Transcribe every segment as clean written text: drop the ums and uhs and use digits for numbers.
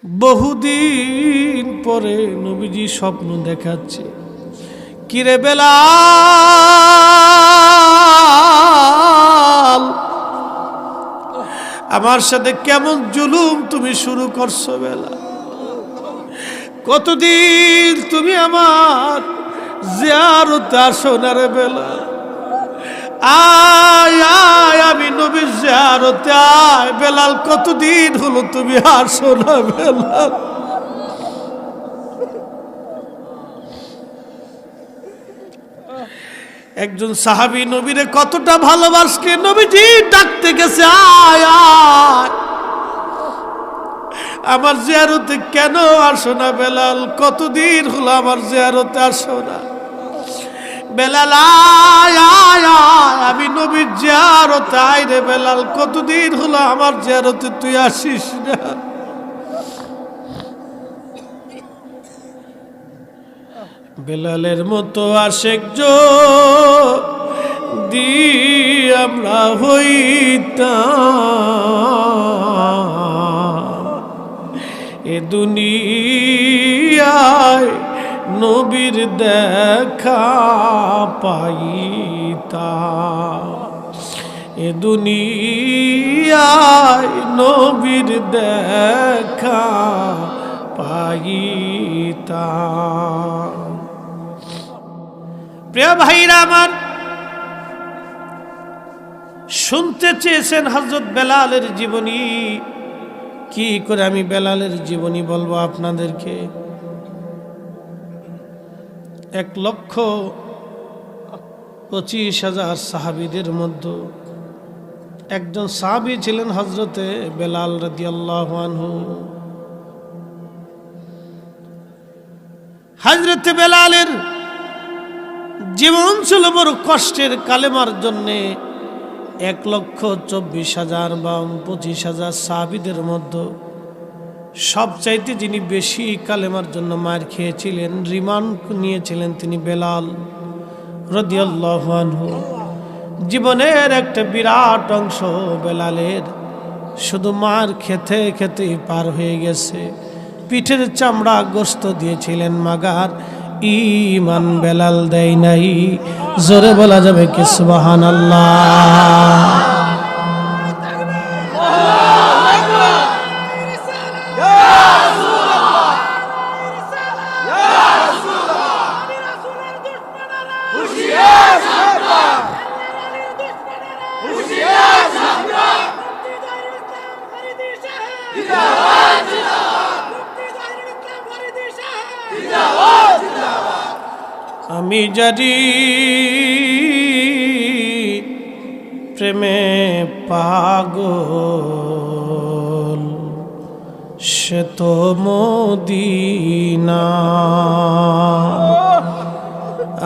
বহুদিন পরে নবীজি স্বপ্ন দেখাচ্ছে, কিরে বেলাল, আমার সাথে কেমন জুলুম তুমি শুরু করছো বেলাল? কতদিন তুমি আমার জিয়ারতে আসো না রে বেলাল? আয় আয়, আমি নবীর জিয়ারতে আয় বেলাল, কতদিন হলো তুমি আসো না বেলাল? একজন সাহাবী নবীরে কতটা ভালোবাসকে, নবীজি ডাকতে গেছে, আয় আয়, আমার জিয়ারতে কেন আসো না বেলাল? কতদিন হলো আমার জিয়ারতে আসো না বেলাল? আয় আয় আয়, আমি নবীর জিয়ারতে আয় রে বেলাল, কতদিন হলো আমার জিয়ারতে তুই আসিস না? বেলালের মতো আশেক যদি আমরা হইতাম, এ দুনিয়ায় নবীর দেখা পাইতাম, এ দুনিয়ায় নবীর দেখা পাইতাম। প্রিয় ভাইরা আমার, শুনতে চেয়েছেন হযরত বেলালের জীবনী। কি করে আমি বেলালের জীবনী বলবো আপনাদেরকে? 1,25,000 সাহাবীদের মধ্যে একজন সাহাবী ছিলেন হযরতে বেলাল রাদিয়াল্লাহু আনহু। হযরতে বেলালের জীবন ছিল বড় কষ্টের। কালেমার জন্যে 1,24,000 বা 25,000 সাহাবীদের মধ্যে সবচাইতে যিনি বেশি কালেমার জন্য মার খেয়েছিলেন, রিমান্ড নিয়েছিলেন, তিনি বেলাল রাদিয়াল্লাহু আনহু। জীবনের একটা বিরাট অংশ বেলালের শুধু মার খেতে খেতেই পার হয়ে গেছে। পিঠের চামড়া গোস্ত দিয়েছিলেন মাগার, ঈমান বেলাল দেয় নাই। জোরে বলা যাবে কি সুবহানাল্লাহ? আমি জানি প্রেমে পাগল, সে তো মদিনা।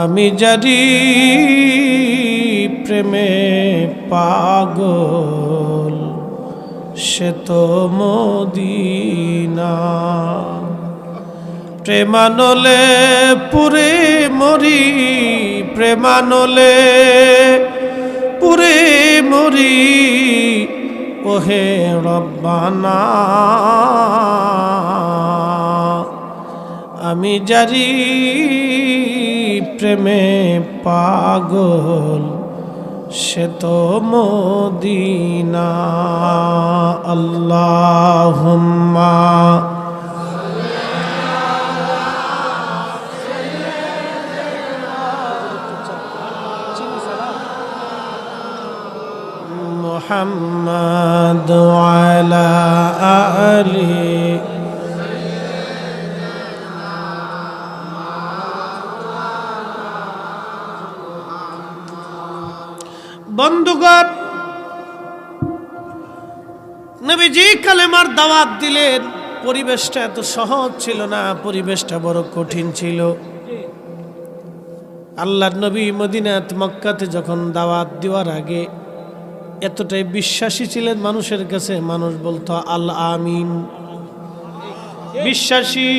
আমি জানি প্রেমে পাগল, সে তো মদিনা। প্রেমানলে পুরে মরি, প্রেমানলে পুরে মরি, ওহে রব্বানা। আমি জারি প্রেমে পাগল, সে তো মদিনা। আল্লাহুম্মা মুহাম্মাদ ওয়ালা আলি। বন্ধুগণ, নবীজি কালেমার দাওয়াত দিলেন। পরিবেশটা এত সহজ ছিল না, পরিবেশটা বড় কঠিন ছিল। আল্লাহর নবী মদিনাত মক্কাতে যখন দাওয়াত দেওয়ার আগে এতটাই বিশ্বাসী ছিলেন মানুষের কাছে, মানুষ বলতো আল আমিন। বিশ্বাসী,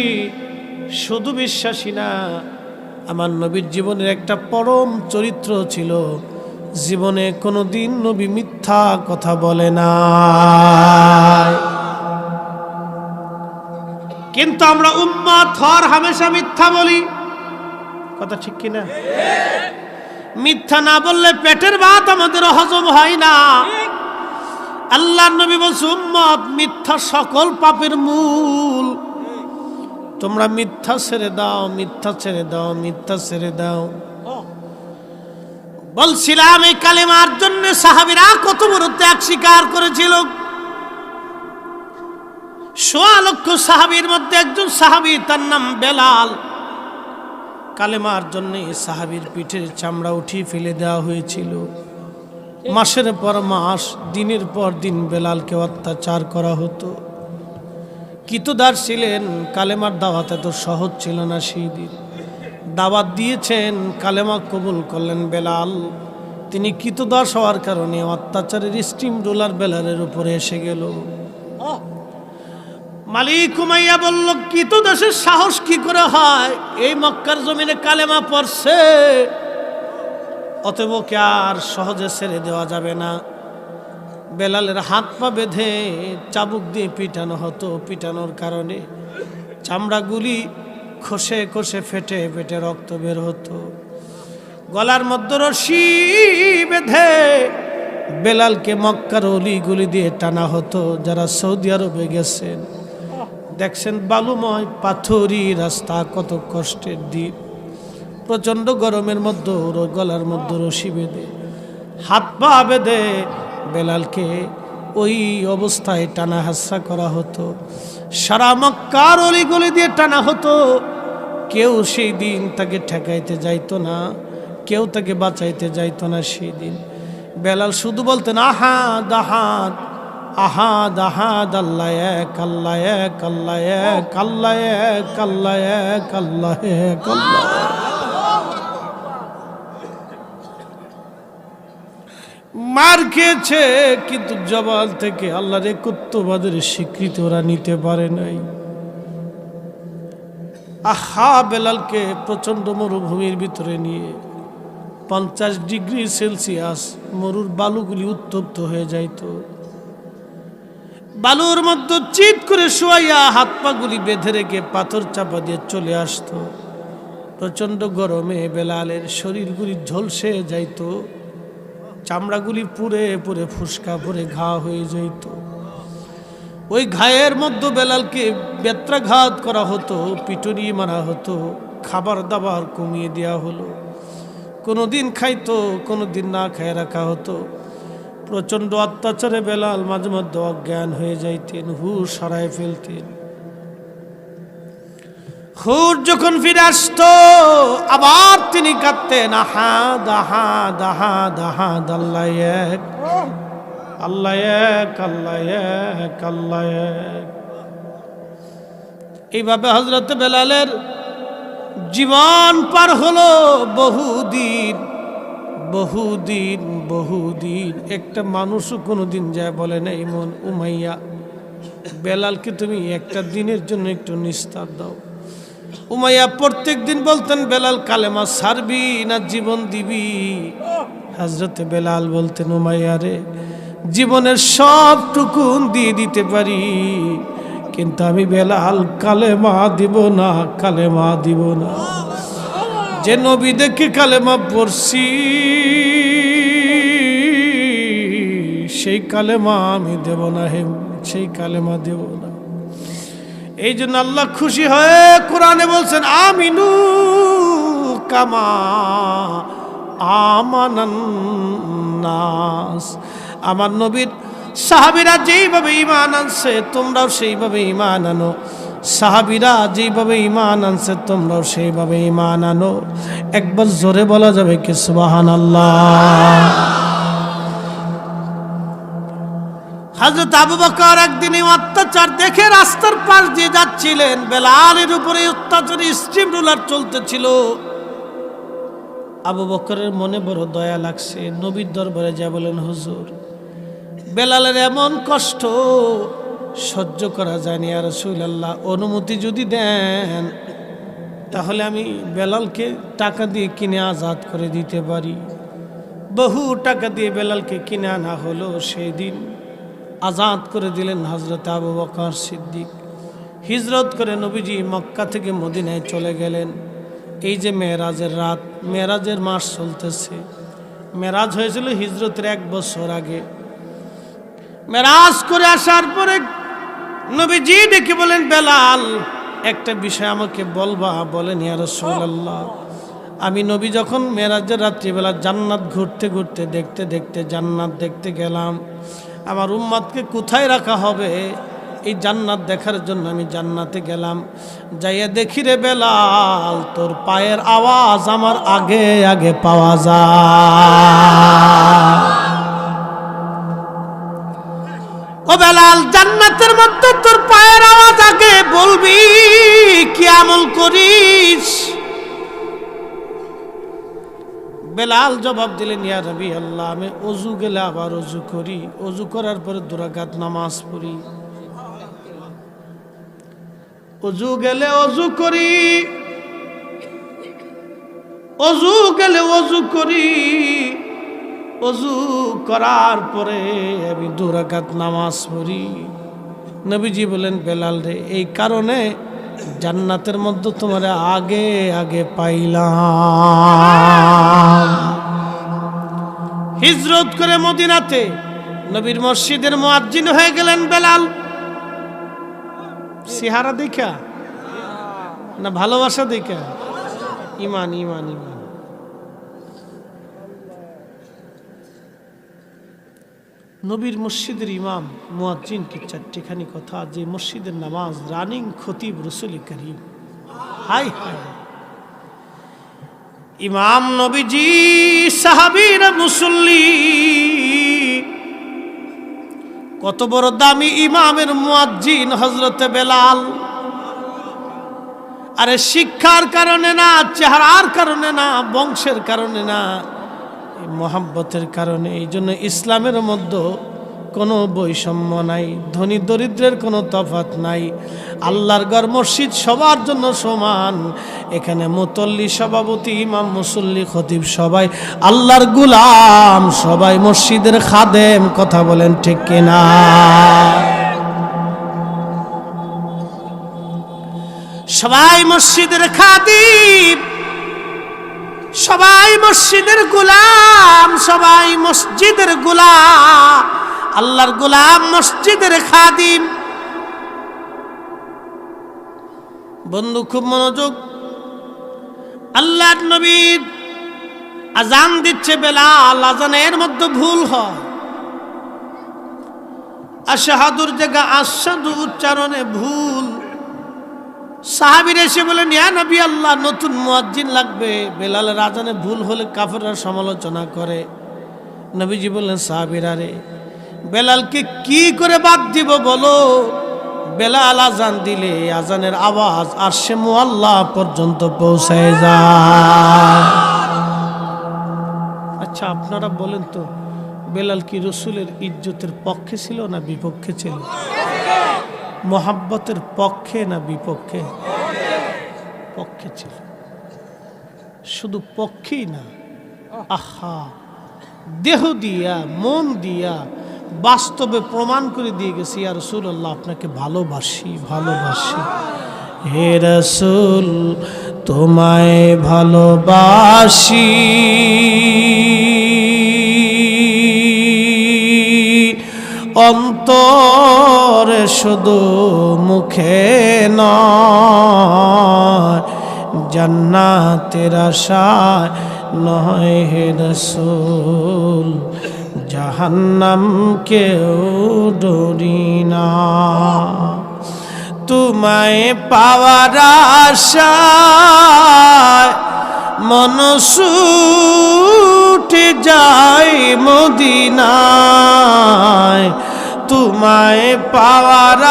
শুধু বিশ্বাসী না, আমার নবীর জীবনের একটা পরম চরিত্র ছিল। জীবনে কোনোদিন নবী মিথ্যা কথা বলে না। কিন্তু আমরা উম্মত হওয়ার হামেশা মিথ্যা বলি। কথা ঠিক কিনা? মিথ্যা না বললে পেটের ভাত আমাদের হজম হয় না। আল্লাহর নবী বলছে, উম্মত মিথ্যা সকল পাপের মূল। তোমরা মিথ্যা ছেড়ে দাও, মিথ্যা ছেড়ে দাও, মিথ্যা ছেড়ে দাও। বলছিলাম এই কালেমার জন্য সাহাবীরা কত বড় ত্যাগ স্বীকার করেছিল। ১৬ লক্ষ সাহাবীর মধ্যে একজন সাহাবী, তার নাম বেলাল। কালেমার জন্য সাহাবীর পিঠের চামড়া উঠিয়ে ফেলে দেওয়া হয়েছিল। মাসের পর মাস, দিনের পর দিন বেলালকে অত্যাচার করা হতো। কিতদার ছিলেন, কালেমার দাওয়াত এত সহজ ছিল না। সেই দিন দাওয়াত দিয়েছেন, কালেমা কবুল করলেন বেলাল। তিনি কিতদাস হওয়ার কারণে অত্যাচারের স্টিম রোলার বেলালের উপরে এসে গেল। মালিক উমাইয়া বলল, কিতদাসের সাহস কি করে হয়? এই মক্কার জমিনে কালেমা পড়ছে, অতএব কে আর সহজে ছেড়ে দেওয়া যাবে না। বেলালের হাত পা বেঁধে চাবুক দিয়ে পিটানো হতো। পিটানোর কারণে চামড়াগুলি খসে খসে ফেটে ফেটে রক্ত বের হতো। গলার মধ্যে রশি বেঁধে বেলালকে মক্কার অলিগুলি দিয়ে টানা হতো। যারা সৌদি আরবে গেছেন দেখছেন, বালুময় পাথরি রাস্তা, কত কষ্টের দিন। প্রচণ্ড গরমের মধ্যে গলার মধ্যে রশি বেঁধে হাত পা বেঁধে বেলালকে ওই অবস্থায় টানা হাসরা করা হতো। সারা মক্কার অলিগলি দিয়ে টানা হতো। কেউ সেই দিন তাকে ঠেকাইতে যাইতো না, কেউ তাকে বাঁচাইতে যাইতো না। সেই দিন বেলাল শুধু বলতেন, আহাদ আহাদ আহাদ আহাদ, আল্লাহ এক, আল্লাহ এক, আল্লাহ এক, আল্লাহ এক, আল্লাহ এক, আল্লাহ এক, আল্লাহ। মার খেয়েছে, কিন্তু জবান থেকে আল্লাহর একত্ববাদের স্বীকৃতি ওরা নিতে পারে নাই। আহা, বেলালকে প্রচন্ড মরুভূমির ভিতরে নিয়ে 50 ডিগ্রি সেলসিয়াস মরুর বালুগুলি উত্তপ্ত হয়ে যাইত। বালুর মধ্যে চিৎ করে শোয়াইয়া হাত পাগুলি বেঁধে রেখে পাথর চাপা দিয়ে চলে আসতো। প্রচন্ড গরমে বেলালের শরীরগুলি ঝলসে যাইত, চামড়াগুলি পুড়ে পুড়ে ফুসকা পরে ঘা হয়ে যাইত। ওই ঘায়ের মধ্যে বেলালকে বেত্রাঘাত করা হতো, পিটুনি মারা হতো, খাবার দাবার কমিয়ে দেওয়া হলো। কোনোদিন খাইতো, কোনোদিন না খায় রাখা হতো। প্রচণ্ড অত্যাচারে বেলাল মাঝে মধ্যে অজ্ঞান হয়ে যাইতেন, হুশ হারায় ফেলতেন। হুশ যখন ফিরে আসতো আবার তিনি কাঁদতেন, আহাদ আহাদ আহাদ আহাদ, আল্লাহ এক, আল্লাহ এক, আল্লাহ এক, আল্লাহ এক। এইভাবে হযরত বেলালের জীবন পার হলো বহুদিন বহুদিন বহুদিন। একটা মানুষও কোনোদিন যায় বলে না, ইমন উমাইয়া বেলালকে তুমি একটা দিনের জন্য একটু নিস্তার দাও। উমাইয়া প্রত্যেক দিন বলতেন, বেলাল কালেমা ছাড়বি না জীবন দিবি? হযরতে বেলাল বলতেন, উমাইয়া রে, জীবনের সবটুকু দিয়ে দিতে পারি, কিন্তু আমি বেলাল কালেমা দিব না, কালেমা দিব না। যে নবী দেখে কালেমা পড়ছি সেই কালেমা আমি দেব না, হে সেই কালেমা দেব না। এই জন্য আল্লাহ খুশি হয়ে কোরআনে বলছেন, আমিনু কামা আমানান নাস। আমার নবীর সাহাবীরা যেইভাবে ঈমান আনছে তোমরাও সেইভাবে ঈমান আনো। সাহাবীরা যেইভাবে ঈমান আনছে তোমরাও সেইভাবে ঈমান আনো। একবার জোরে বলা যাবে কি সুবহানাল্লাহ? হযরত আবু বকর একদিন অত্যাচার দেখে রাস্তার পাশ দিয়ে যাচ্ছিলেন। বেলালের উপরে অত্যাচারী স্টিম রোলার চলতেছিল। আবু বকরের মনে বড় দয়া লাগছে। নবীর দরবারে যা বলেন, হুজুর, বেলালের এমন কষ্ট সহ্য করা যায়নি, ইয়া রাসূলুল্লাহ, অনুমতি যদি দেন তাহলে আমি বেলালকে টাকা দিয়ে কিনে আজাদ করে দিতে পারি। বহু টাকা দিয়ে বেলালকে কিনে আনা হলো। সেই দিন আজাদ করে দিলেন হযরত আবু বকর সিদ্দিক। হিজরত করে নবীজি মক্কা থেকে মদিনায় চলে গেলেন। এই যে মেরাজের রাত, মেরাজের মাস চলতেছে। মেরাজ হয়েছিল হিজরতের 1 বছর আগে। মেরাজ করে আসার পরে নবীজি ডেকে বলেন, বেলাল একটা বিষয় আমাকে বলবা। বলেন, ইয়া রাসূলুল্লাহ। আমি নবী যখন মেরাজের রাত্রিবেলা জান্নাত ঘুরতে ঘুরতে দেখতে দেখতে জান্নাত দেখতে গেলাম, আমার উম্মতকে কোথায় রাখা হবে এই জান্নাত দেখার জন্য আমি জান্নাতে গেলাম। যাইয়া দেখি রে বেলাল, তোর পায়ের আওয়াজ আমার আগে আগে পাওয়া যায়। ও বেলাল, জান্নাতের মধ্যে তোর পায়ের আওয়াজ আগে, বলবি কি আমল করিস? বেলাল জবাব দিলেন, ইয়া নবী আল্লাহ, আমি ওযু গেলে আবার ওযু করি, ওযু করার পরে 2 রাকাত নামাজ পড়ি, ওযু গেলে ওযু করি, ওযু গেলে ওযু করি, ওযু করার পরে আমি 2 রাকাত নামাজ পড়ি। নবীজি বলেন, বেলাল রে, এই কারণে জান্নাতের মধ্যে তোমার আগে আগে পাইলাম। হিজরত করে মদিনাতে নবীর মসজিদের মুয়াজ্জিন হয়ে গেলেন বেলাল। চেহারা দেখা না ভালোবাসা দেখা? ইমান ইমান ইমান। নবীর মসজিদের ইমাম মুয়াজ্জিন কি 4টিখানি কথা, যে মসজিদের নামাজ রানিং খতিব রাসূল করিম। হাই হাই, ইমাম নবীজি, সাহাবীরা মুসল্লি, কত বড় দামি ইমামের মুয়াজ্জিন হযরতে বেলাল। আরে শিক্ষার কারণে না, চেহারার কারণে না, বংশের কারণে না, মোহাব্বতের কারণে। এই জন্য ইসলামের মধ্যে কোনো বৈষম্য নাই, ধনী দরিদ্রের কোনো তফাৎ নাই। আল্লাহর ঘর মসজিদ সবার জন্য সমান। এখানে মুতল্লি, সভাপতি, ইমাম, মুসল্লি, খতিব সবাই আল্লাহর গোলাম, সবাই মসজিদের খাদেম। কথা বলেন ঠিক কিনা? সবাই মসজিদের খাদিম, সবাই মসজিদের গোলাম, সবাই মসজিদের গোলাম, আল্লাহর গোলাম, মসজিদের খাদিম। বন্ধু খুব মনোযোগ। আল্লাহর নবী আজান দিচ্ছে, বেলাল আজানের মধ্যে ভুল হয়, আশহাদুর জায়গা আশহাদু উচ্চারণে ভুল। সাহাবীরা এসে বলেন, ইয়া নবী আল্লাহ, নতুন মুয়াজ্জিন লাগবে। বেলালের আজানে ভুল হলে কাফেররা সমালোচনা করে। নবীজি বললেন, সাহাবীরা রে, বেলালকে কি করে বাদ দিব বলো? বেলাল আজান দিলে আজানের আওয়াজ আরশে মুআল্লা পর্যন্ত পৌঁছায় যায়। আচ্ছা আপনারা বলেন তো, বেলাল কি রাসূলের ইজ্জতের পক্ষে ছিল না বিপক্ষে ছিল? মোহাব্বতের পক্ষে না বিপক্ষে? পক্ষে ছিল। শুধু পক্ষেই না, আহা, দেহ দিয়া, মন দিয়া, বাস্তবে প্রমাণ করে দিয়ে গেছি, ইয়া রাসূলুল্লাহ, আপনাকে ভালোবাসি, ভালোবাসি। হে রাসূল, তোমায় ভালোবাসি, অন্তরে শুধু মুখে নয়, জান্নাতের আশায় নয় হে রাসূল, জাহান্নাম কেউ ডরি না। তোমায় পাওয়ার আশায় মন ছুটে যায় মদিনায়, তোমায় পাওয়ার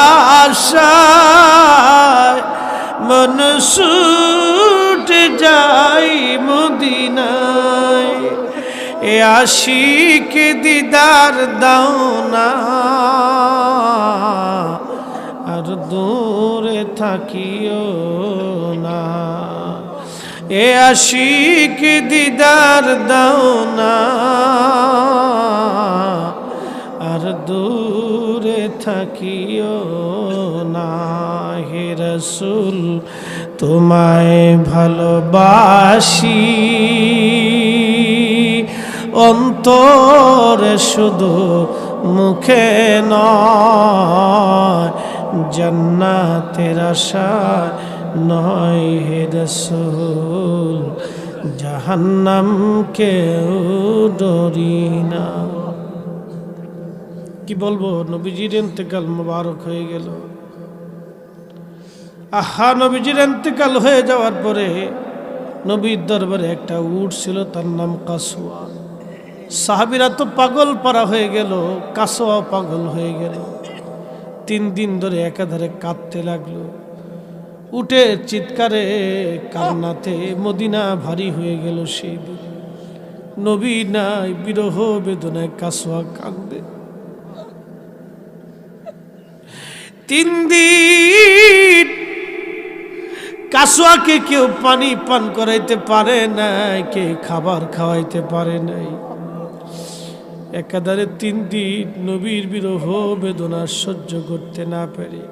আশায় মন ছুটে যায় মদিনায়। এ আশিক দিদার দাও না, আর দূরে থাকিও না। এ আশিক দিদার দাও না, আর দূরে থাকিও না। হে রাসূল তোমায় ভালোবাসি অন্তরে শুধু মুখে নয় জান্নাতের আশায় নয় হে রাসূল জাহান্নামকেও ডরি না। কি বলবো, নবীজির ইন্তেকাল মুবারক হয়ে গেল। আহা, নবীজির ইন্তেকাল হয়ে যাওয়ার পরে নবীর দরবারে একটা উট ছিল, তার নাম কাসওয়া। সাহাবীরা তো পাগল পারা হয়ে গেল, কাসওয়া পাগল হয়ে গেল। 3 দিন ধরে একাধারে কাঁদতে লাগলো। উটের চিৎকারে কান্নাতে মদিনা ভারী হয়ে গেল। সেই দিন নবী নাই, বিরহ বেদনায় কাসওয়া কাঁদবে। 3 দিন কাসওয়াকে কেউ পানি পান করাইতে পারে নাই, কে খাবার খাওয়াইতে পারে নাই। একাধারে 3 দিন নবীর বিরহ বেদনা সহ্য করতে না পেরে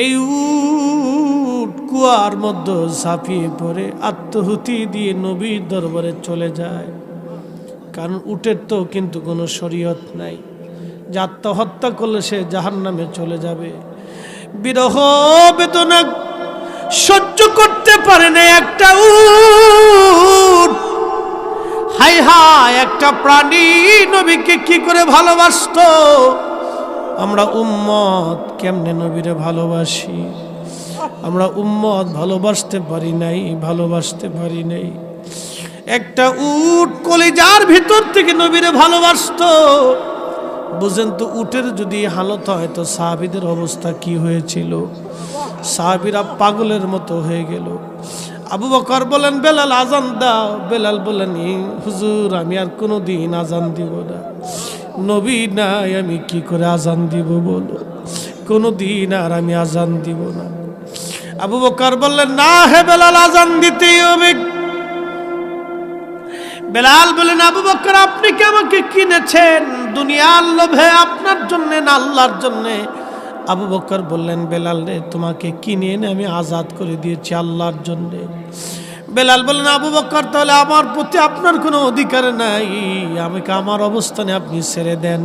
এই উট কুয়ার মধ্যে ঝাঁপিয়ে পড়ে আত্মহুতি দিয়ে নবীর দরবারে চলে যায়। কারণ উটের তো কিন্তু কোনো শরীয়ত নাই যে আত্মহত্যা করলে সে জাহান্নামে চলে যাবে। বিরহ বেদনা সহ্য করতে পারে না একটা উট। হায় হায়, একটা প্রাণী নবীকে কি করে ভালোবাসতো। আমরা উম্মত কেমনে নবীরে ভালোবাসি। আমরা উম্মত ভালোবাসতে পারি নাই, ভালোবাসতে পারি নাই। একটা উট কলিজার ভিতর থেকে নবীরে ভালোবাসতো। বুঝেন তো, উটের যদি হালত হয় তো সাহাবীদের অবস্থা কি হয়েছিল। সাহাবীরা পাগলের মতো হয়ে গেল। আবু বকর বলেন, বেলাল আজান দাও। বেলাল বলেন, হুজুর আমি আর কোনোদিন আজান দিব না। নবী নাই, আমি কি করে আজান দিব বলো, কোনোদিন আর আমি আজান দিব না। আবু বকর বললেন, না হে বেলাল, আজান দিতেই হবে। বেলাল বলেন, আবু বকর আপনি কি আমাকে কিনেছেন দুনিয়ার লোভে, আপনার জন্য না আল্লাহর জন্য? আবু বকর বললেন, বেলাল রে, তোমাকে কিনে এনে আমি আজাদ করে দিয়েছি আল্লাহর জন্য। বেলাল বললেন, আবু বকর তাহলে আমার প্রতি আপনার কোনো অধিকার নাই, আমাকে আমার অবস্থানে আপনি ছেড়ে দেন।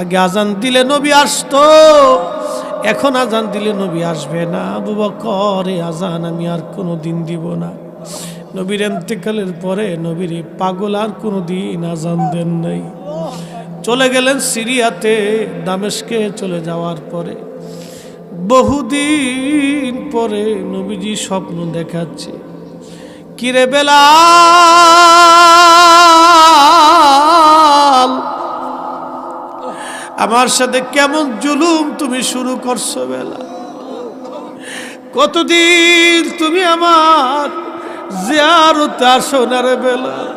আগে আজান দিলে নবী আসতো, এখন আজান দিলে নবী আসবে না। আবু বকর, এই আজান আমি আর কোনো দিন দিব না। নবীর ইন্তেকালের পরে নবীর পাগল আর কোনো দিন আজান দেন নাই। চলে গেলেন সিরিয়াতে, দামেস্কে চলে যাওয়ার পরে বহুদিন পরে নবীজি স্বপ্ন দেখাচ্ছে, কিরে বেলাল, আমার সাথে কেমন জুলুম তুমি শুরু করছো বেলাল। কতদিন তুমি আমার জিয়ারতে আসো না রে বেলাল।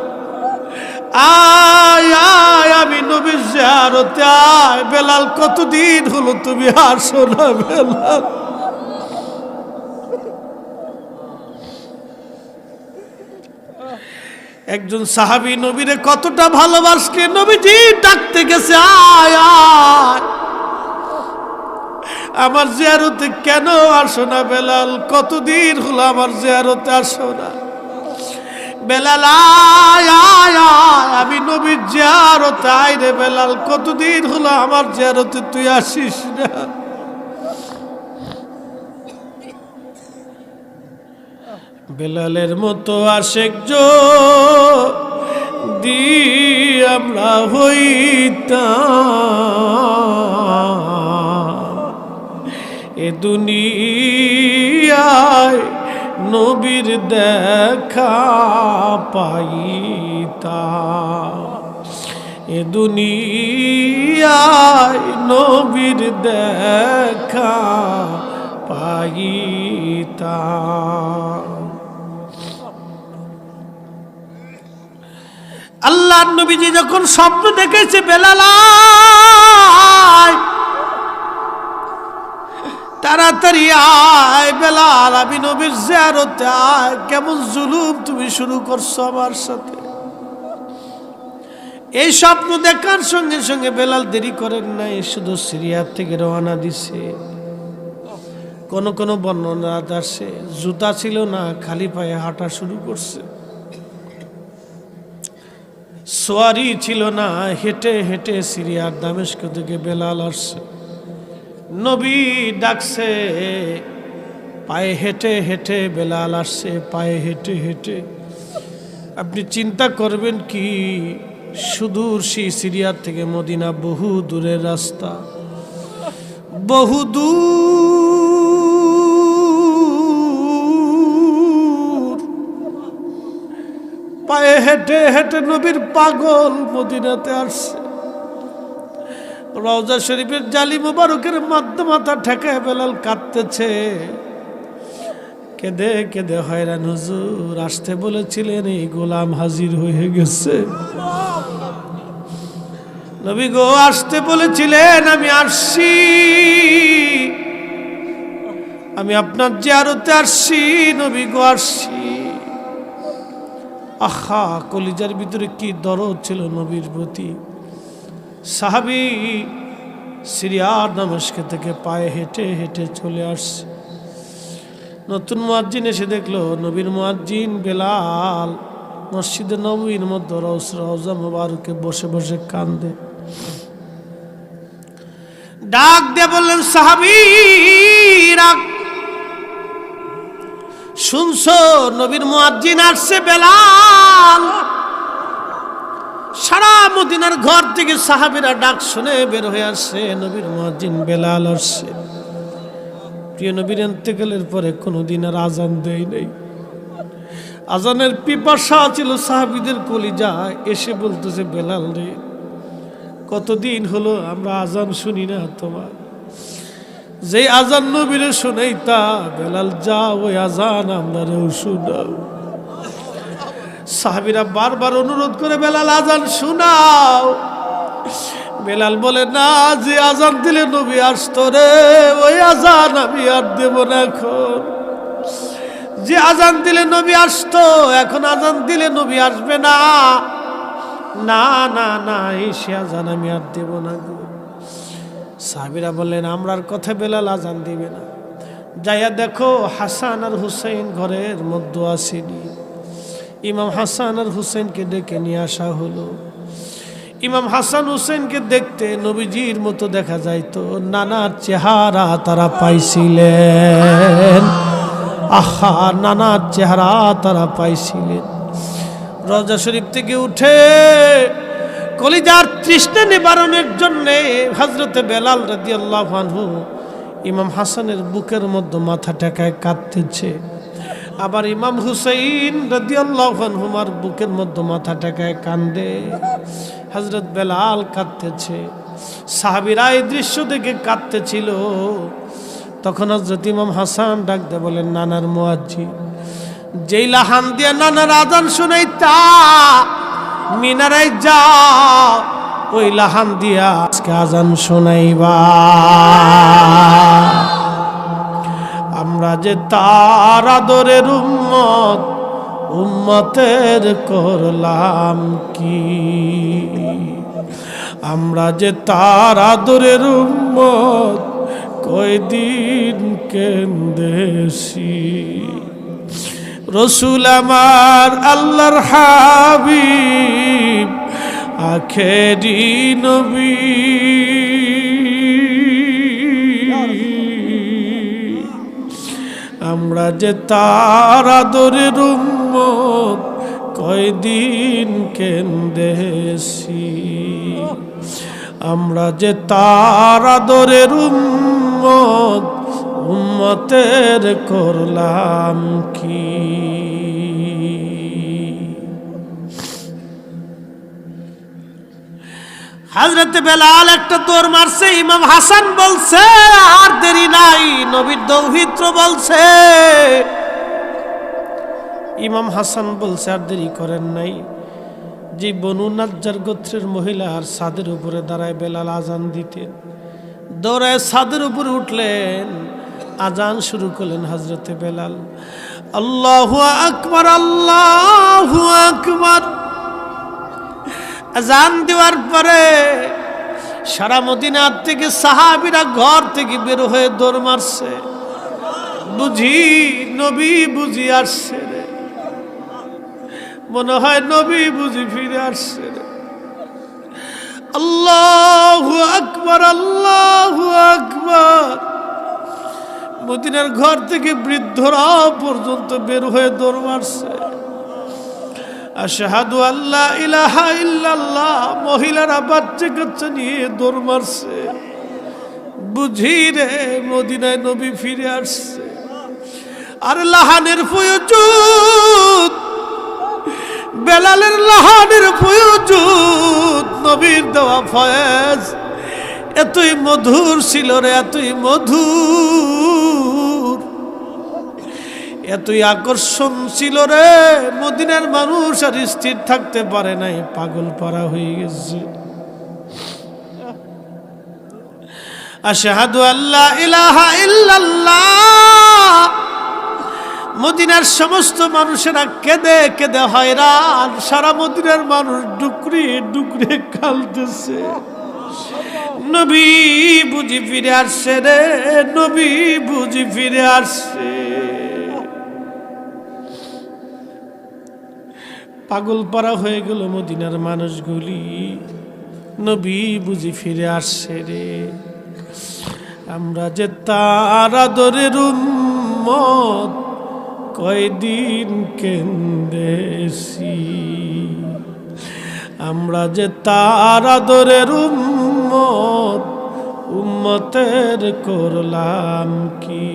আয় আয়, আমি নবীর জিয়ারতে আয়। বেলাল, কতদিন হলো তুমি আসো না বেলাল। একজন সাহাবী নবীরে কতটা ভালোবাসকে, নবীজি ডাকতে গেছে, আয় আয়, আমার জিয়ারতে কেন আসো না বেলাল, কতদিন হলো আমার জিয়ারতে আসো না। বেলাল, আয় আয় আয়, আমি নবীর জিয়ারতে আয় রে বেলাল, কতদিন হলো আমার জিয়ারতে তুই আসিস না। বেলালের মতো আশেক যদি আমরা হইতাম, এ দুনিয়ায় নবীর দেখা পাইতাম, এ দুনিয়ায় নবীর দেখা পাইতাম। আল্লাহর নবীজি যখন স্বপ্ন দেখেছে, বেলাল তাড়াতাড়ি আয় বেলাল, আমি নবীর জিয়ারতে আয়, কেমন জুলুম তুমি শুরু করছো আমার সাথে। এই স্বপ্ন দেখার সঙ্গে সঙ্গে বেলাল দেরি করেন নাই, শুধু সিরিয়া থেকে রওনা দিছে। কোন কোন বর্ণনা আসে জুতা ছিল না, খালি পায়ে হাঁটা শুরু করছে। সোয়ারি ছিল না, হেঁটে হেঁটে সিরিয়ার দামেস্ক থেকে বেলাল আসছে। নবী ডাকছে, পায়ে হেঁটে হেঁটে বেলাল আসছে, পায়ে হেঁটে হেঁটে। আপনি চিন্তা করবেন কি, সুদূর সেই সিরিয়ার থেকে মদিনা বহু দূরের রাস্তা, বহু দূর। পায়ে হেঁটে হেঁটে নবীর পাগল মদিনাতে আসছে। রওজা শরীফের জালি মুবারকের মধ্যে মাথা ঠেকায় বেলাল কাঁদতেছে। কেঁদে কেঁদে হয়রান, হুজুর আসতে বলেছিলেন, এই গোলাম হাজির হয়ে গেছে। নবী গো আসতে বলেছিলেন, আমি আসছি, আমি আপনার জিয়ারতে আসছি। নবী গো আসছি। আহা, কলিজার ভিতরে কি দরদ ছিল নবীর প্রতি। সাহাবী সিরিয়ার দামেস্ক থেকে পায়ে হেঁটে হেঁটে চলে আসছে। নতুন মুয়াজ্জিন এসে দেখলো নবীর মুয়াজ্জিন বেলাল মসজিদে নববীর মধ্যে রওজা মুবারকে বসে বসে কান্দে। ডাক দিয়ে বললেন, সাহাবীরা শুনছো, নবীর মুয়াজ্জিন আসছে বেলাল। সারা মদিনার ঘর থেকে সাহাবীরা ডাক শুনে বের হয়ে আসছে, নবীর মুয়াজ্জিন বেলাল আসছে। প্রিয় নবীর ইন্তেকালের পরে কোনোদিন আর আজান দেয় নাই। আজানের পিপাসা ছিল সাহাবীদের কলিজায়। এসে বলতেছে, বেলাল রে, কতদিন হলো আমরা আজান শুনি না তোমার। যে আজান নবীরে শোনাইতা, বেলাল যা ওই আজান আমরাও শোনাও। সাহাবীরা বারবার অনুরোধ করে, বেলাল আজান শোনাও। বেলাল বলে, না, যে আজান দিলে নবী আসতো রে, ওই আজান আমি আর দেব না। এখন যে আজান দিলে নবী আসতো, এখন আজান দিলে নবী আসবে না। না না না, এই সে আজান আমি আর দেব না গো। সাহাবীরা বললেন, আমরার কথা বেলাল আজান দিবে না। যাইয়া দেখো, হাসান আর হুসাইন ঘরের মধ্যে আসেনি। ইমাম হাসান আর হুসাইনকে ডেকে নিয়ে আসা হলো। ইমাম হাসান হুসেনকে দেখতে নবীজির মতো দেখা যাইতো, নানার চেহারা তারা পাইছিলেন। আহা, নানার চেহারা তারা পাইছিলেন। রওজা শরীফ থেকে উঠে কলিজার তৃষ্ণা নিবারণের জন্যে হযরতে বেলাল রাদিয়াল্লাহু আনহু ইমাম হাসানের বুকের মধ্যে মাথা ঠেকায় কাঁদতেছে। আবার ইমাম হুসাইন রাদিয়াল্লাহু আনহুমার বুকের মধ্যে মাথা ঠেকায় কান্দে। হযরত বেলাল কাঁদতেছে। সাহাবীরা এই দৃশ্য দেখে কাঁদতেছিল। তখন হযরত ইমাম হাসান ডাক দিয়ে বলেন, নানার মুয়াজ্জিন, যেই লাহান দিয়া নানার আজান শুনাইতা, মিনারায় যাও, ওই লাহান দিয়া আজকে আজান শোনাইবা। আমরা যে তার আদরের উম্মত, উম্মতের করলাম কি। আমরা যে তার আদরের উম্মত, কয়দিন কেন্দেছি। রসুল আমার আল্লাহর হাবিব, আখেরি নবী। আমরা যে তার আদরের উম্মত, কয়দিন কেন্দেছি। আমরা যে তার আদরের উম্মত, উম্মতের করলাম কি। হযরত বেলাল একটা দৌড় মারছে। ইমাম হাসান বলছে, আর দেরি নাই, নবীর দৌহিত্র বলছে। ইমাম হাসান বলছে, আর দেরি করেন নাই। যে বনু নাজ্জার গোত্রের মহিলা আর ছাদের উপরে দাঁড়ায় বেলাল আজান দিতেন, দৌড়ায় ছাদের উপরে উঠলেন, আজান শুরু করলেন হযরতে বেলাল। আল্লাহু আকবার, আল্লাহু আকবার। আজান দেওয়ার পরে সারা মদিনা থেকে সাহাবীরা ঘর থেকে বের হয়ে দৌড় মারছে। বুঝি নবী বুঝি আসছে রে, মনে হয় নবী বুঝি ফিরে আসছে রে। আল্লাহু আকবার, আল্লাহু আকবার। মদিনার ঘর থেকে বৃদ্ধরা পর্যন্ত বের হয়ে দৌড় মারছে, আশহাদু আল্লা ইলাহা ইল্লাল্লাহ। মহিলারা বাচ্চা কাচ্চা নিয়ে দৌড় মারছে, বুঝি রে মদিনায় নবী ফিরে আসছে। আর লাহানের ফয়জুদ, বেলালের লাহানের ফয়জুদ, নবীর দেওয়া ফয়েজ এতই মধুর ছিল রে, এতই মধুর, এতই আকর্ষণ ছিল রে, মদিনার মানুষ আর স্থির থাকতে পারে নাই, পাগল পারা হয়ে গেছে। আশহাদু আল্লা ইলাহা ইল্লাল্লাহ। মদিনার সমস্ত মানুষেরা কেঁদে কেঁদে হয়রান, সারা মদিনার মানুষ ডুকরে ডুকরে কাঁদতেছে। নবী বুঝি ফিরে আসছে রে, নবী বুঝি ফিরে আসছে। পাগল পারা হয়ে গেল মদিনার মানুষগুলি, নবী বুঝি ফিরে আসছে রে। আমরা যে তার আদরের উম্মত, কয়দিন কেন্দেছি। আমরা যে তার আদরের উম্মত, উম্মতের করলাম কি।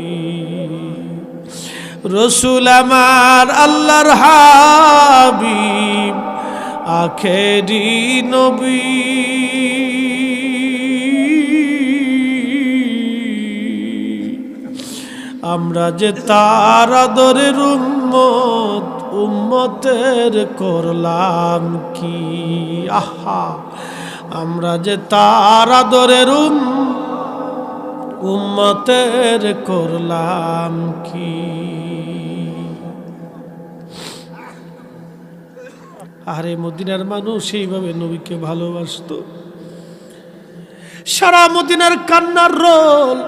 রসুল আমার আল্লাহর হাবিব, আখেরি নবী। আমরা যে তার আদরের উম্মত, উম্মতের করলাম কি। আহা, আমরা যে তার আদরের উম্মতের করলাম কি। আরে মদিনার মানুষ সেইভাবে নবীকে ভালোবাসতো। সারা মদিনার কান্নার রোল,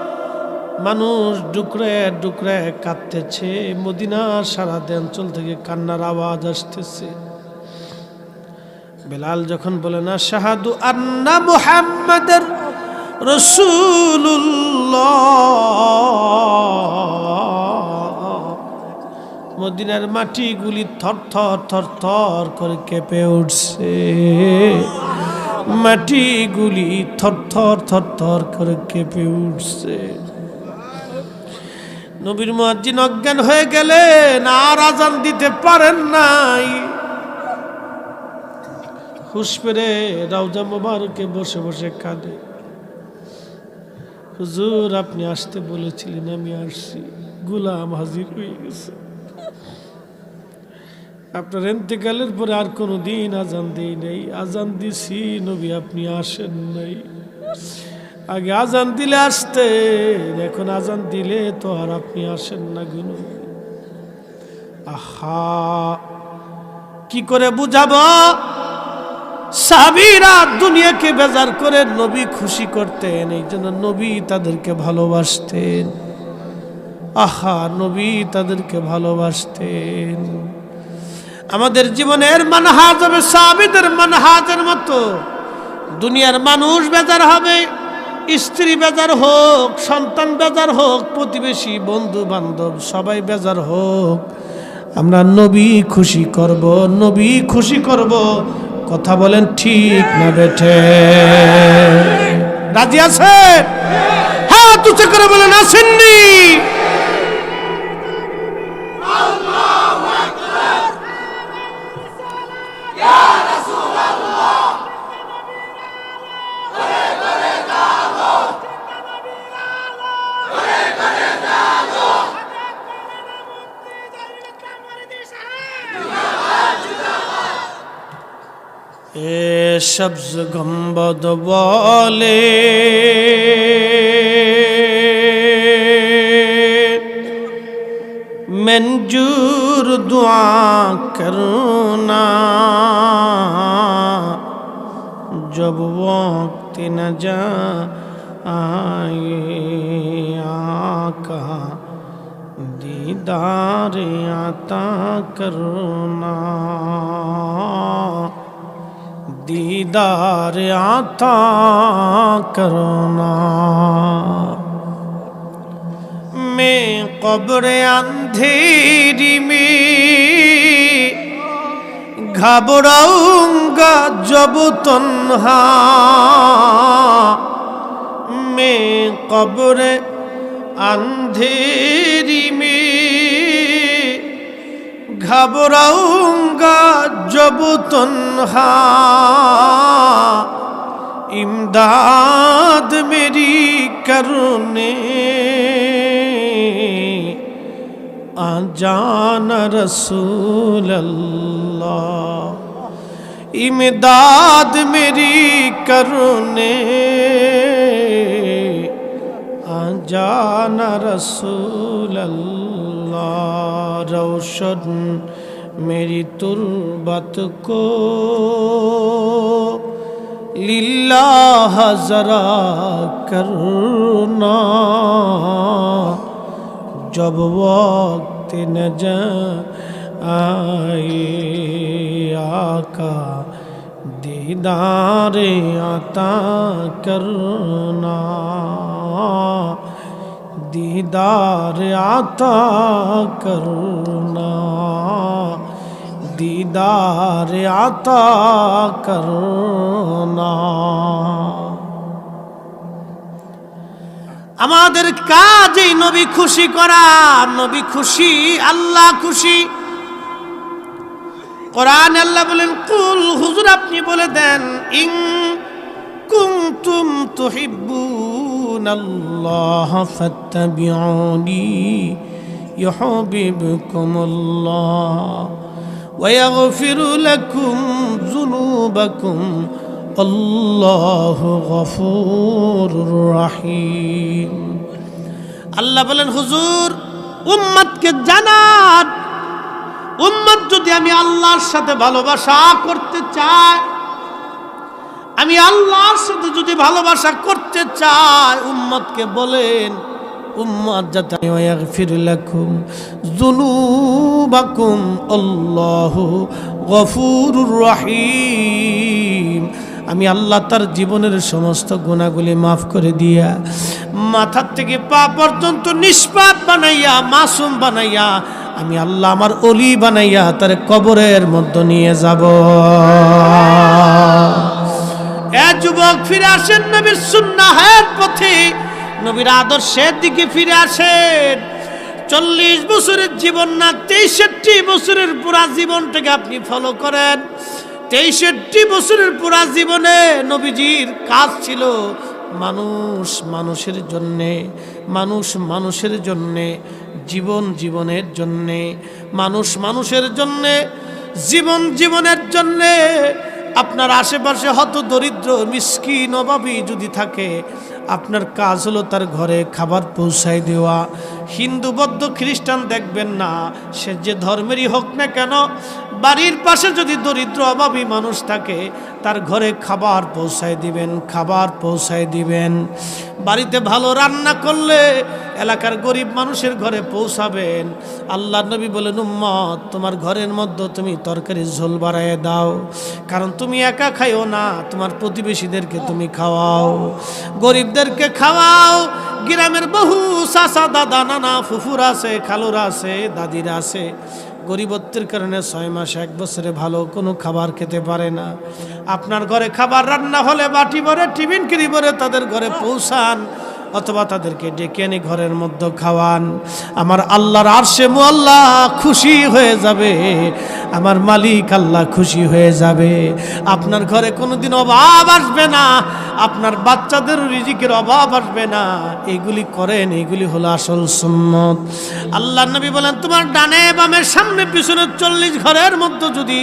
মানুষ ডুকরে ডুকরে কাঁদতেছে। মদিনার সারা অঞ্চল থেকে কান্নার আওয়াজ আসতেছে। বেলাল যখন বলেন আশহাদু আন্না মুহাম্মাদার রাসূলুল্লাহ, মদিনার মাটিগুলি থরথর থরথর করে কেঁপে উঠছে। মাটিগুলি থরথর থরথর করে কেঁপে উঠছে। নবীর মুয়াজ্জিন অজ্ঞান হয়ে গেলেন, আর আজান দিতে পারেন নাই। হুশ ফিরে রওজা মোবারকে বসে বসে কাঁদে। হুজুর আপনি আসতে বলেছিলেন, আমি আসছি, গোলাম হাজির হয়ে গেছে। আপনার ইন্তেকালের পরে আর কোনো দিন আজান দেই নাই, আজান দিছি নবী আপনি আসেন নাই। আগে আজান দিলে আসতেন, এখন আজান দিলে তো আর আপনি আসেন না গুলো। আহা, কি করে বুঝাবো? সাহাবীরা দুনিয়াকে বেজার করে নবী খুশি করতেন, এই জন্য নবী তাদেরকে ভালোবাসতেন। আহা, নবী তাদেরকে ভালোবাসতেন। আমাদের জীবনের মানহাজ হবে সাহাবীদের মানহাজের মতো। দুনিয়ার মানুষ বেজার হবে, স্ত্রী বেজার হোক, সন্তান বেজার হোক, প্রতিবেশী বন্ধু বান্ধব সবাই বেজার হোক, আমরা নবী খুশি করব, নবী খুশি করব। কথা বলেন ঠিক না বেঠে? রাজি আছেন? হ্যাঁ তুচে করে বলেন আসেননি। সবজ গম্বদ বলে মঞ্জুর দুআ করনা, जब वक्त न जाए आका दीदार आता करना, दीदार आता करना। मैं कब्र अंधेरी में घबराऊंगा जब तन्हा, मैं कब्र अंधेरी में घबराऊंगा जब तन्हा, इमदाद मेरी करने आ जाना रसूल अल्लाह, इमदाद मेरी करने आ जाना रसूल अल्लाह। रोशन मेरी तुर्बत को लिल्लाह जरा करना, जब वक्त न आए आका दीदार आता करना, दीदार आता करना, दीदार आता करना। আমাদের কাজ এই নবী খুশি করা, নবী খুশি আল্লাহ খুশি। কোরআন আল্লাহ বলেন কুল, হুজুর আপনি বলে দেন, ইন কুনতুম তুহিব্বুনাল্লাহ ফাত্তাবিউনি ইউহিব্বুকুমুল্লাহ ওয়া ইয়াগফির লাকুম যুনুবাকুম আল্লাহু গফুরুর রহিম। আল্লাহ বলেন হুজুর উম্মতকে জানান, উম্মত যদি আমি আল্লাহর সাথে ভালোবাসা করতে চাই, আমি আল্লাহর সাথে যদি ভালোবাসা করতে চাই, উম্মতকে বলেন উম্মত যাতে ইয়াগফির লাকুম যুনুবাকুম আল্লাহু গফুরুর রহিম। আমি আল্লাহ তার জীবনের সমস্ত গুনাহগুলি মাফ করে দিয়া মাথা থেকে পা পর্যন্ত নিষ্পাপ বানাইয়া মাসুম বানাইয়া আমি আল্লাহ আমার ওলি বানাইয়া তার কবরের মধ্যে নিয়ে যাব। এ যুবক ফিরে আসেন নবীর সুন্নাহের পথে, নবীর আদর্শের দিকে ফিরে আসেন। 40 বছরের জীবন না 63 বছরের পুরা জীবনটাকে আপনি ফলো করেন। 63 বছরের পুরা জীবনে নবীজির কাজ ছিল মানুষ মানুষের জন্যে, মানুষ মানুষের জন্যে, জীবন জীবনের জন্যে, মানুষ মানুষের জন্যে, জীবন জীবনের জন্যে। আপনার আশেপাশে হত দরিদ্র মিসকিন অভাবী যদি থাকে, আপনার কাজ হলো তার ঘরে খাবার পৌঁছায় দেওয়া। হিন্দু বৌদ্ধ খ্রিস্টান দেখবেন না, সে যে ধর্মেরই হোক না কেন, বাড়ির পাশে যদি দরিদ্র অভাবী মানুষ থাকে তার ঘরে খাবার পৌঁছায় দিবেন, খাবার পৌঁছায় দিবেন। বাড়িতে ভালো রান্না করলে এলাকার গরিব মানুষের ঘরে পৌঁছাবেন। আল্লাহর নবী বলেন উম্মত তোমার ঘরের মধ্যে তুমি তরকারির ঝোল বাড়ায় দাও, কারণ তুমি একা খাইও না, তোমার প্রতিবেশীদেরকে তুমি খাওয়াও, গরিবদেরকে খাওয়াও। গ্রামের বহু চাচা দাদা নানা ফুফুর আছে, খালুরা আছে, দাদিরা আছে, গরিবত্বের কারণে 6 মাস 1 বছরে ভালো কোনো খাবার খেতে পারে না। আপনার ঘরে খাবার রান্না হলে বাটি ভরে টিফিন কিরি ভরে তাদের ঘরে পৌঁছান, অথবা তাদেরকে ডেকে এনে ঘরের মধ্যে খাওয়ান। আমার আল্লাহর আরশে মুআল্লা খুশি হয়ে যাবে, আমার মালিক আল্লাহ খুশি হয়ে যাবে। আপনার ঘরে কোনোদিন অভাব আসবে না, আপনার বাচ্চাদের রিজিকের অভাব আসবে না। এইগুলি করেন, এইগুলি হলো আসল সুন্নত। আল্লাহর নবী বলেন তোমার ডানে বামে সামনে পিছনে 40 ঘরের মধ্যে যদি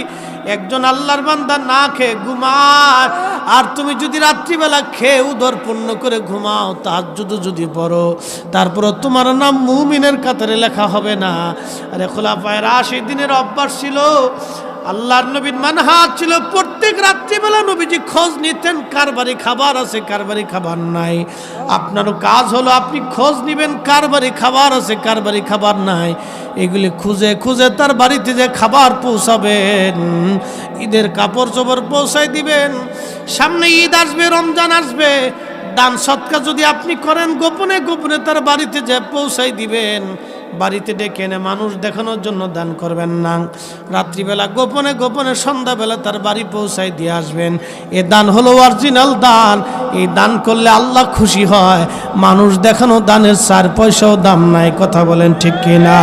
একজন আল্লাহর বান্দা না খেয়ে ঘুমায়, আর তুমি যদি রাত্রিবেলা খেয়ে উদর পূর্ণ করে ঘুমাও, তাহাজ্জুদ যদি পড়ো, তারপরও তোমার নাম মুমিনের কাতারে লেখা হবে না। আরে খোলাফায়ে রাশিদিনের অভ্যাস ছিল আল্লাহর নবীর মানহাজ ছিল প্রত্যেক রাত্রিবেলা নবীজি খোঁজ নিতেন কার বাড়ি খাবার আছে কার বাড়ি খাবার নাই। আপনারও কাজ হলো আপনি খোঁজ নিবেন কার বাড়ি খাবার আছে কার বাড়ি খাবার নাই। এগুলি খুঁজে খুঁজে তার বাড়িতে যে খাবার পৌঁছাবেন, ঈদের কাপড় চোপড় পৌঁছাই দিবেন। সামনে ঈদ আসবে, রমজান আসবে, দান সৎকার যদি আপনি করেন গোপনে গোপনে তার বাড়িতে যে পৌঁছাই দিবেন। বাড়িতে ডেকে এনে মানুষ দেখানোর জন্য দান করবেন না। রাত্রিবেলা গোপনে গোপনে সন্ধ্যাবেলা তার বাড়ি পৌঁছাই দিয়ে আসবেন। এ দান হলো অরিজিনাল দান। এই দান করলে আল্লাহ খুশি হয়। মানুষ দেখানো দানের 4 পয়সাও দাম নাই। কথা বলেন ঠিক কিনা?